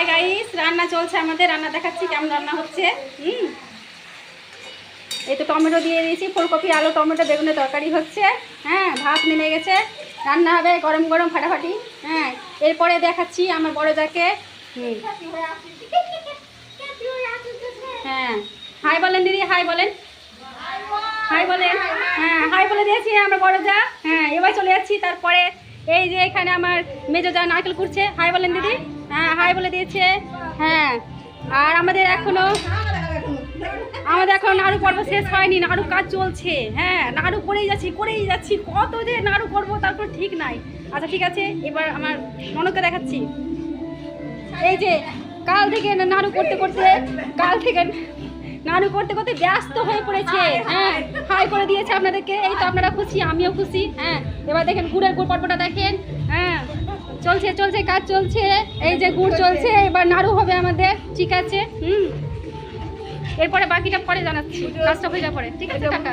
Hi guys, রান্না চলছে আমাদের। রান্না দেখাচ্ছি কেমন রান্না হচ্ছে। এই তো টমেটো দিয়ে দিয়েছি, ফুলকপি আলু টমেটো বেগুনের তরকারি হচ্ছে। হ্যাঁ, ভাত নেমে গেছে, রান্না হবে গরম গরম ফাটাফাটি। হ্যাঁ, এরপরে দেখাচ্ছি আমার বড় যাকে। হ্যাঁ, হাই বলেন দিদি, হাই বলেন, হাই বলেন। হ্যাঁ, হাই বলে দিয়েছি আমার বড় যা। হ্যাঁ, এবার চলে যাচ্ছি। তারপরে এই যে এখানে আমার মেজো যা নারকেল কুড়ছে। হাই বলেন দিদি। হ্যাঁ, হাই বলে দিয়েছে। হ্যাঁ, আর আমাদের এখনো নাড়ু পর্ব শেষ হয়নি, নাড়ু কাজ চলছে। হ্যাঁ, নাড়ু করেই যাচ্ছি কত যে নাড়ু করবো তারপর ঠিক নাই। আচ্ছা ঠিক আছে, এবার আমার ননদকে দেখাচ্ছি। এই যে কাল থেকে নাড়ু করতে করতে ব্যস্ত হয়ে পড়েছে। হ্যাঁ, হাই করে দিয়েছে আপনাদেরকে। এই তো আপনারা খুশি, আমিও খুশি। হ্যাঁ, এবার দেখেন গুড়ের পর্বটা দেখেন। হ্যাঁ, চলছে কাজ চলছে। এই যে গুড় চলছে, এবার নাড়ু হবে আমাদের। ঠিক আছে, এরপরে বাকিটা পরে জানাচ্ছি, কাজটা হয়ে যাওয়ার পরে। ঠিক আছে, টাটা।